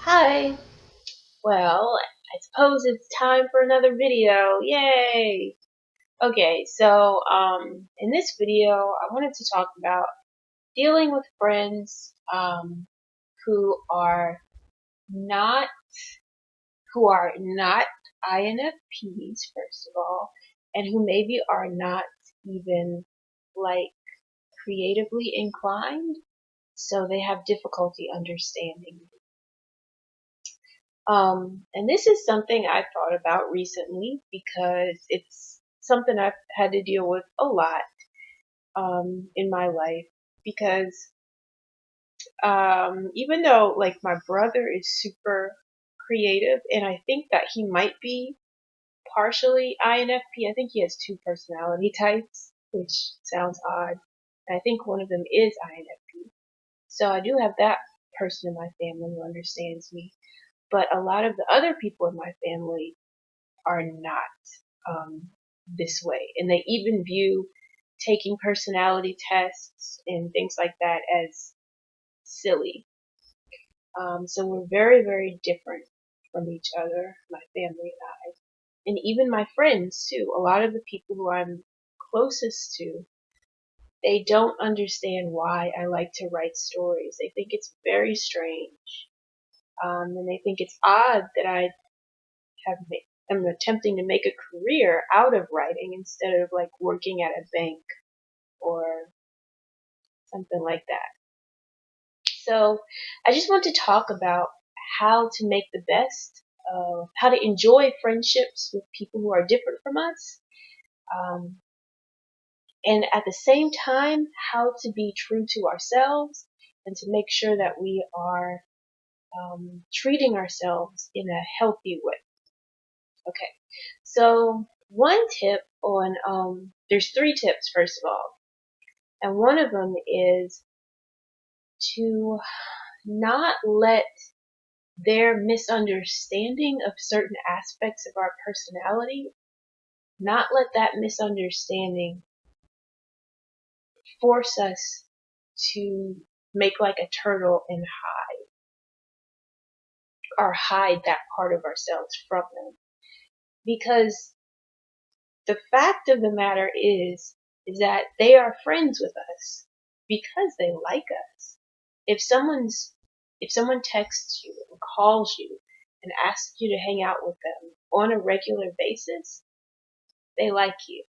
Hi. Well, I suppose it's time for another video. Yay! Okay, so in this video, I wanted to talk about dealing with friends who are not who are not INFPs, first of all, and who maybe are not even like creatively inclined, so they have difficulty understanding. And this is something I've thought about recently because it's something I've had to deal with a lot in my life. Because even though like my brother is super creative, and I think that he might be partially INFP. I think he has two personality types, which sounds odd. And I think one of them is INFP. So I do have that person in my family who understands me. But a lot of the other people in my family are not this way. And they even view taking personality tests and things like that as silly. So we're very, very different from each other, my family and I. And even my friends, too. A lot of the people who I'm closest to, they don't understand why I like to write stories. They think it's very strange. And they think it's odd that I am attempting to make a career out of writing instead of like working at a bank or something like that. So I just want to talk about how to make the best of how to enjoy friendships with people who are different from us. Um, and at the same time, how to be true to ourselves and to make sure that we are treating ourselves in a healthy way. Okay. So one tip on there's three tips first of all, and one of them is to not let their misunderstanding of certain aspects of our personality, not let that misunderstanding force us to make like a turtle and hide that part of ourselves from them. Because the fact of the matter is that they are friends with us because they like us. If someone texts you and calls you and asks you to hang out with them on a regular basis, they like you.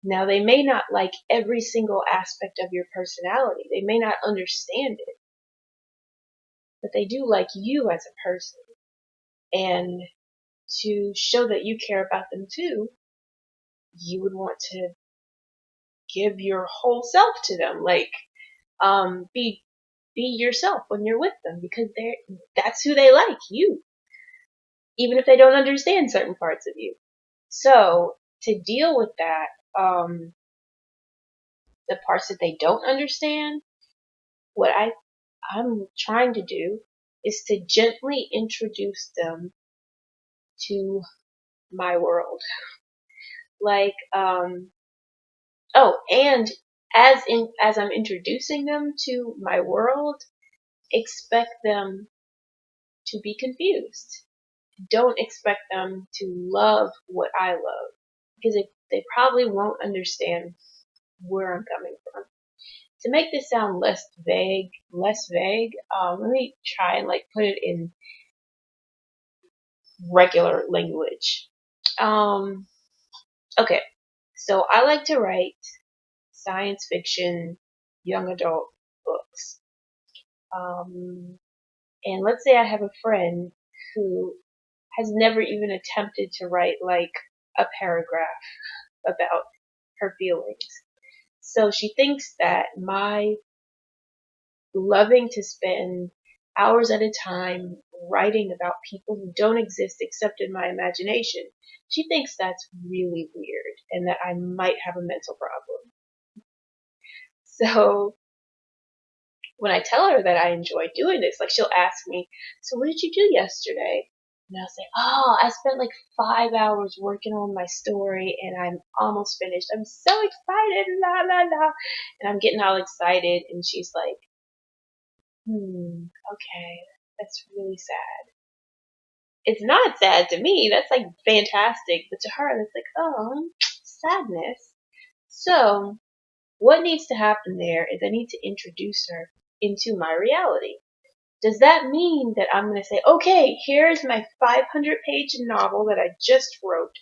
Now they may not like every single aspect of your personality. They may not understand it, but they do like you as a person. And to show that you care about them too, you would want to give your whole self to them. Like, be yourself when you're with them because that's who they like, you. Even if they don't understand certain parts of you. So to deal with that, the parts that they don't understand, what I'm trying to do is to gently introduce them to my world. Like, oh, and as I'm introducing them to my world, expect them to be confused. Don't expect them to love what I love because they probably won't understand where I'm coming from. To make this sound less vague, let me try and like put it in regular language. Um, okay, so I like to write science fiction, young adult books. Um, and let's say I have a friend who has never even attempted to write like a paragraph about her feelings. So she thinks that my loving to spend hours at a time writing about people who don't exist except in my imagination, she thinks that's really weird and that I might have a mental problem. So when I tell her that I enjoy doing this, like she'll ask me, so what did you do yesterday? And I'll say, oh, I spent like 5 hours working on my story and I'm almost finished. I'm so excited, la la la. And I'm getting all excited and she's like, Okay. That's really sad. It's not sad to me. That's like fantastic. But to her, that's like, oh, sadness. So, what needs to happen there is I need to introduce her into my reality. Does that mean that I'm going to say, okay, here's my 500-page novel that I just wrote.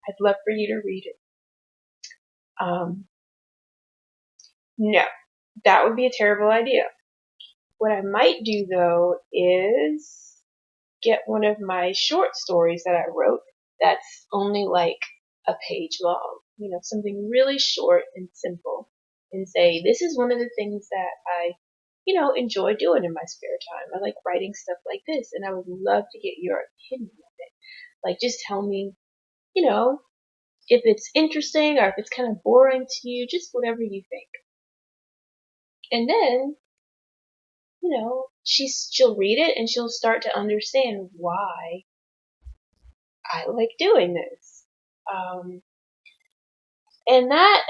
I'd love for you to read it. Um, no, that would be a terrible idea. What I might do though is get one of my short stories that I wrote that's only like a page long, something really short and simple, and say, this is one of the things that I, enjoy doing in my spare time. I like writing stuff like this, and I would love to get your opinion on it. Like, just tell me, you know, if it's interesting or if it's kind of boring to you, just whatever you think. And then, she'll read it and she'll start to understand why I like doing this. And that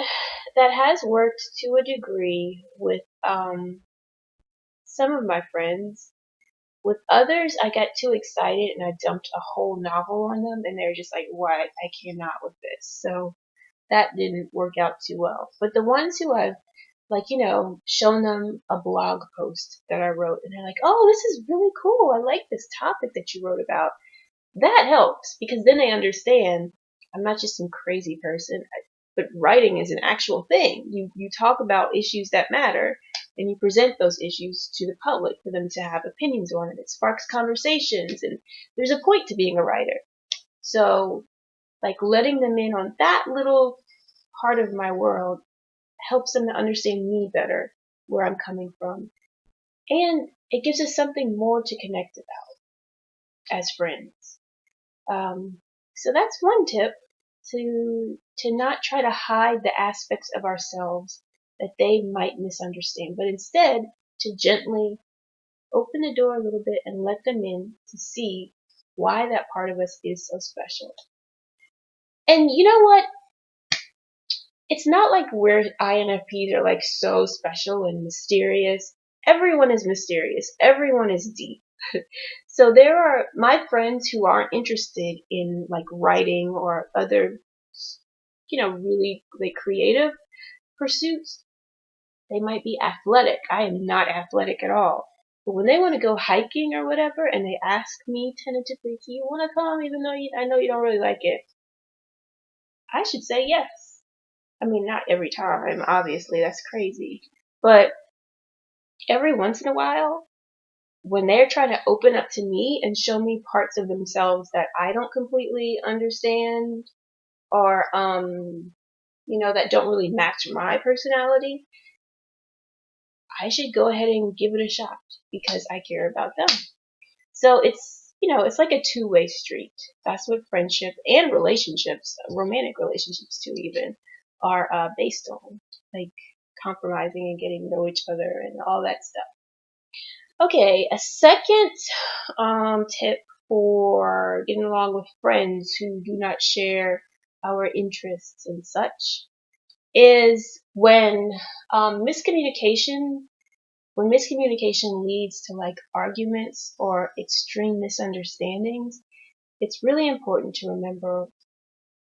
has worked to a degree with some of my friends. With others, I got too excited and I dumped a whole novel on them, and they're just like, "What? I cannot with this." So that didn't work out too well. But the ones who I've shown them a blog post that I wrote, and they're like, "Oh, this is really cool. I like this topic that you wrote about." That helps because then they understand I'm not just some crazy person, but writing is an actual thing. You talk about issues that matter and you present those issues to the public for them to have opinions on it. It sparks conversations, and there's a point to being a writer. So, like, letting them in on that little part of my world helps them to understand me better, where I'm coming from. And it gives us something more to connect about as friends. So that's one tip, to not try to hide the aspects of ourselves that they might misunderstand, but instead to gently open the door a little bit and let them in to see why that part of us is so special. And you know what? It's not like we're INFPs are like so special and mysterious. Everyone is mysterious. Everyone is deep. So there are my friends who aren't interested in like writing or other, really like creative pursuits. They might be athletic. I am not athletic at all. But when they want to go hiking or whatever, and they ask me tentatively, "Do you want to come?" Even though I know you don't really like it, I should say yes. I mean, not every time, obviously, that's crazy. But every once in a while, when they're trying to open up to me and show me parts of themselves that I don't completely understand, or that don't really match my personality, I should go ahead and give it a shot because I care about them. So it's like a two-way street. That's what friendship and relationships, romantic relationships too, even, are based on. Like compromising and getting to know each other and all that stuff. Okay, a second tip for getting along with friends who do not share our interests and such is miscommunication when miscommunication leads to like arguments or extreme misunderstandings. It's really important to remember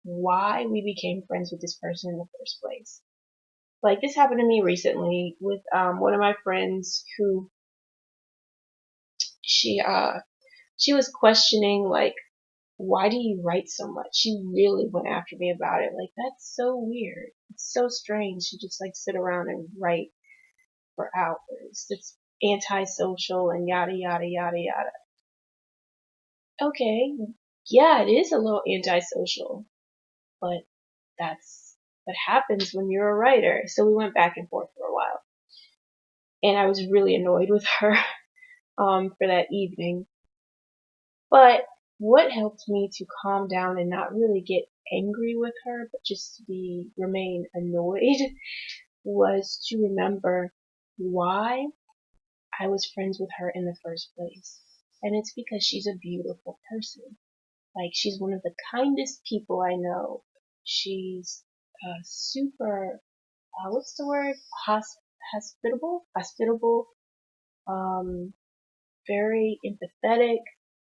why we became friends with this person in the first place. Like this happened to me recently with one of my friends who she she was questioning, like, why do you write so much? She really went after me about it. Like, that's so weird. It's so strange to just like sit around and write for hours. It's antisocial and yada yada yada yada. Okay, yeah, it is a little antisocial, but that's what happens when you're a writer. So we went back and forth for a while, and I was really annoyed with her for that evening. But what helped me to calm down and not really get angry with her, but just to remain annoyed, was to remember why I was friends with her in the first place. And it's because she's a beautiful person. Like, she's one of the kindest people I know. She's super, what's the word? Hospitable? Hospitable. very empathetic.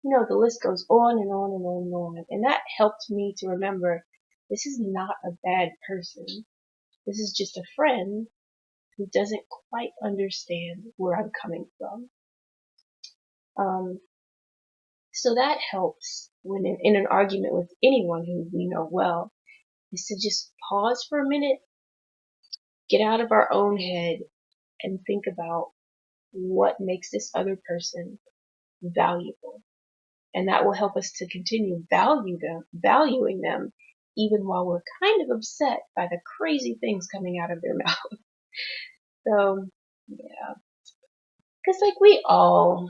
The list goes on and on and on and on. And that helped me to remember this is not a bad person. This is just a friend who doesn't quite understand where I'm coming from. Um, so that helps when in an argument with anyone who we know well, is to just pause for a minute, get out of our own head, and think about what makes this other person valuable. And that will help us to continue valuing them, even while we're kind of upset by the crazy things coming out of their mouth. So, yeah. Because, like, we all,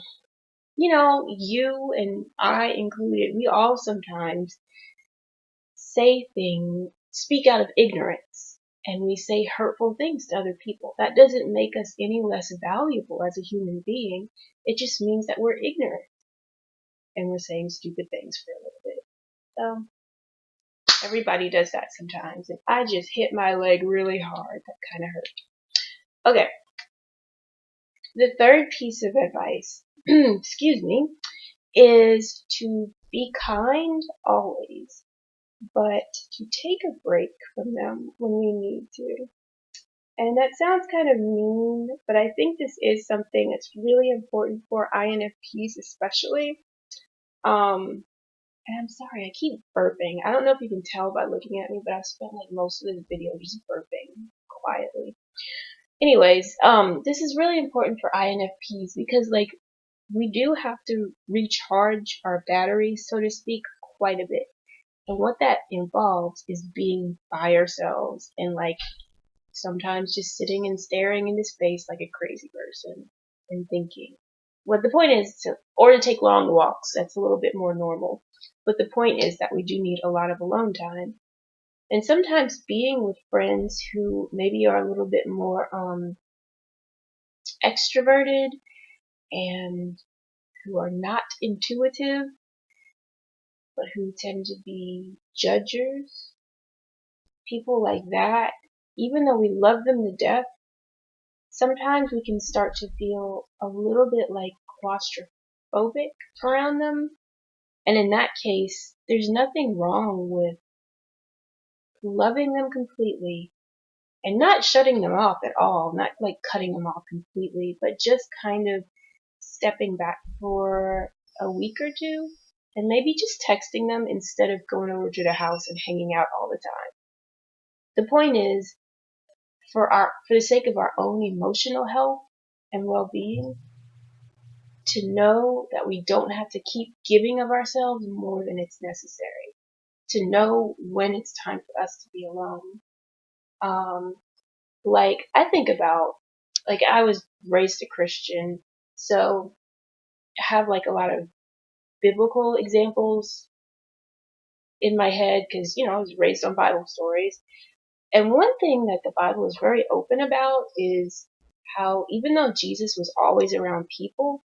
you and I included, we all sometimes speak out of ignorance, and we say hurtful things to other people. That doesn't make us any less valuable as a human being. It just means that we're ignorant and we're saying stupid things for a little bit. So, everybody does that sometimes, and I just hit my leg really hard. That kind of hurt. Okay. The third piece of advice, excuse me, is to be kind always, but to take a break from them when we need to. And that sounds kind of mean, but I think this is something that's really important for INFPs especially. And I'm sorry, I keep burping. I don't know if you can tell by looking at me, but I've spent like most of this video just burping quietly. Anyways, this is really important for INFPs because like we do have to recharge our batteries, so to speak, quite a bit. And what that involves is being by ourselves and like sometimes just sitting and staring into space like a crazy person and thinking. What the point is to take long walks. That's a little bit more normal. But the point is that we do need a lot of alone time. And sometimes being with friends who maybe are a little bit more extroverted and who are not intuitive, but who tend to be judgers, people like that, even though we love them to death, sometimes we can start to feel a little bit like claustrophobic around them. And in that case, there's nothing wrong with loving them completely and not shutting them off at all, not like cutting them off completely, but just kind of stepping back for a week or two and maybe just texting them instead of going over to the house and hanging out all the time. The point is, for the sake of our own emotional health and well-being, to know that we don't have to keep giving of ourselves more than it's necessary. To know when it's time for us to be alone. Like, I think about, like, I was raised a Christian, so I have, like, a lot of biblical examples in my head, because, I was raised on Bible stories. And one thing that the Bible is very open about is how, even though Jesus was always around people,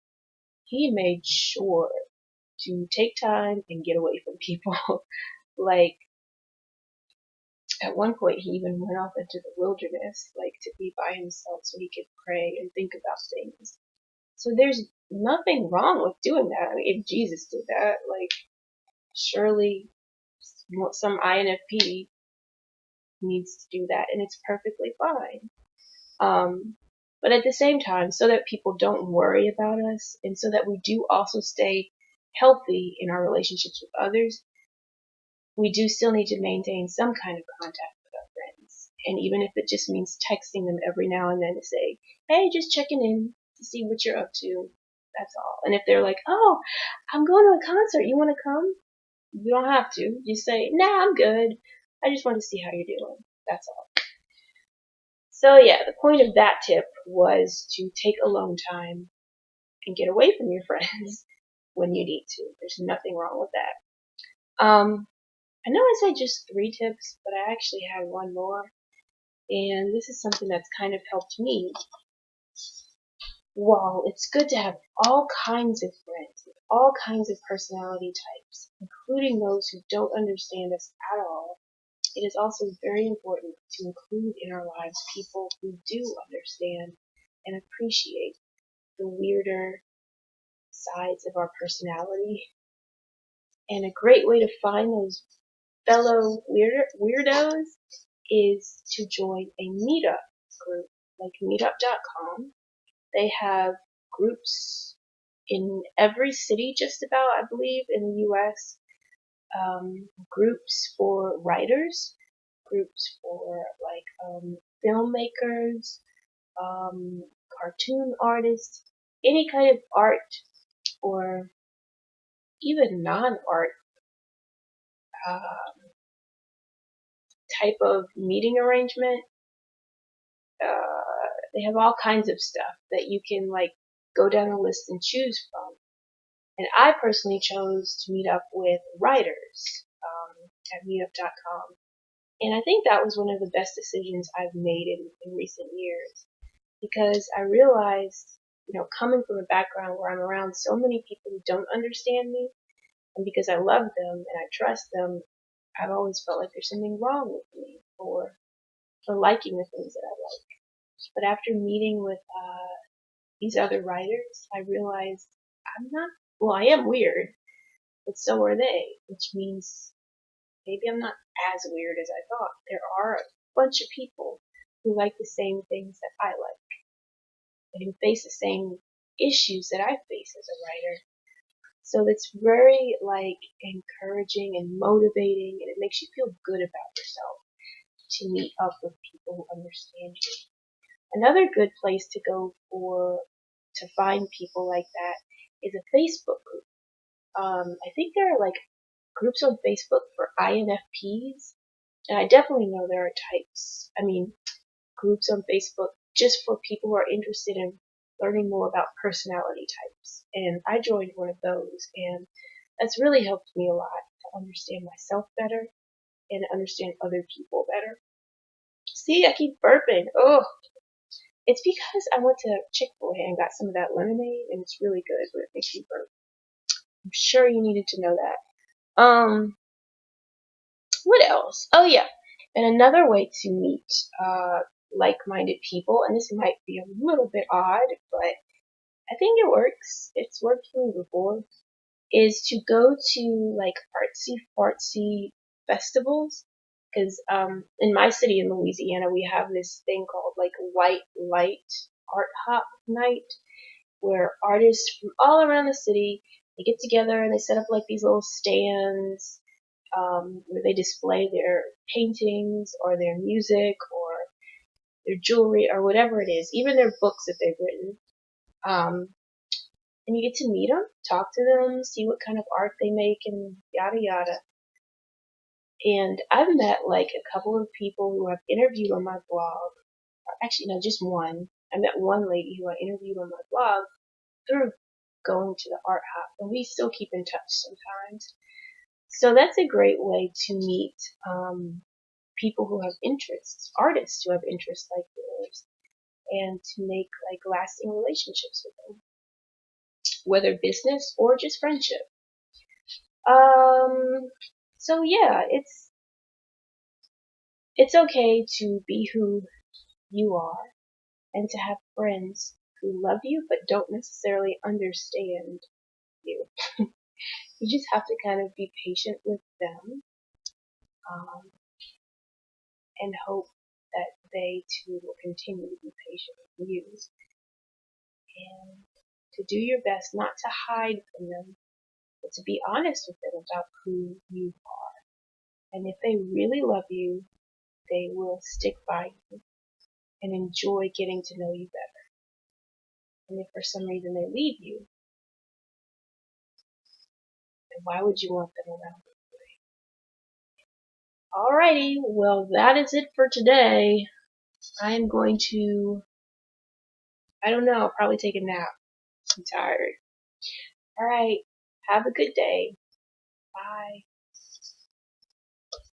he made sure to take time and get away from people. Like, at one point, he even went off into the wilderness, like, to be by himself so he could pray and think about things. So there's nothing wrong with doing that. I mean, if Jesus did that, like, surely some INFP needs to do that, and it's perfectly fine. But at the same time, so that people don't worry about us, and so that we do also stay healthy in our relationships with others, we do still need to maintain some kind of contact with our friends. And even if it just means texting them every now and then to say, hey, just checking in to see what you're up to, that's all. And if they're like, oh, I'm going to a concert, you want to come? You don't have to. Just say, nah, I'm good. I just want to see how you're doing. That's all. So yeah, the point of that tip was to take alone time and get away from your friends when you need to. There's nothing wrong with that. I know I said just 3 tips, but I actually had one more. And this is something that's kind of helped me. While it's good to have all kinds of friends with all kinds of personality types, including those who don't understand us at all, it is also very important to include in our lives people who do understand and appreciate the weirder sides of our personality. And a great way to find those fellow weirdos is to join a meetup group like meetup.com. They have groups in every city just about, I believe, in the US. Groups for writers, groups for filmmakers, cartoon artists, any kind of art or even non-art uh, type of meeting arrangement. They have all kinds of stuff that you can go down the list and choose from. And I personally chose to meet up with writers at meetup.com. And I think that was one of the best decisions I've made in recent years because I realized, coming from a background where I'm around so many people who don't understand me, and because I love them and I trust them, I've always felt like there's something wrong with me for liking the things that I like. But after meeting with these other writers, I realized I am weird, but so are they, which means maybe I'm not as weird as I thought. There are a bunch of people who like the same things that I like and who face the same issues that I face as a writer. So it's very encouraging and motivating, and it makes you feel good about yourself to meet up with people who understand you. Another good place to go to find people like that is a Facebook group. I think there are groups on Facebook for INFPs, and I definitely know there are groups on Facebook just for people who are interested in learning more about personality types. And I joined one of those, and that's really helped me a lot to understand myself better and understand other people better. See, I keep burping. Oh, it's because I went to Chick-fil-A and got some of that lemonade, and it's really good, but it makes you burp. I'm sure you needed to know that. What else? Oh yeah, and another way to meet like-minded people, and this might be a little bit odd, but I think it works. It's worked for me before. Is to go to artsy fartsy festivals. Because in my city in Louisiana, we have this thing called White Light Art Hop Night, where artists from all around the city, they get together and they set up these little stands where they display their paintings or their music or their jewelry or whatever it is, even their books that they've written. And you get to meet them, talk to them, see what kind of art they make, and yada yada. And I've met a couple of people who I've interviewed on my blog. Actually, no, just one. I met one lady who I interviewed on my blog through going to the art hop, and we still keep in touch sometimes. So that's a great way to meet people who have interests, artists who have interests like yours, and to make lasting relationships with them, whether business or just friendship. So yeah, it's okay to be who you are and to have friends who love you but don't necessarily understand you. You just have to kind of be patient with them and hope that they too will continue to be patient with you. And to do your best not to hide from them, but to be honest with them about who you are. And if they really love you, they will stick by you and enjoy getting to know you better. And if for some reason they leave you, then why would you want them around anyway? Alrighty, well that is it for today. I am going to, I don't know, probably take a nap. I'm tired. Alright, have a good day. Bye.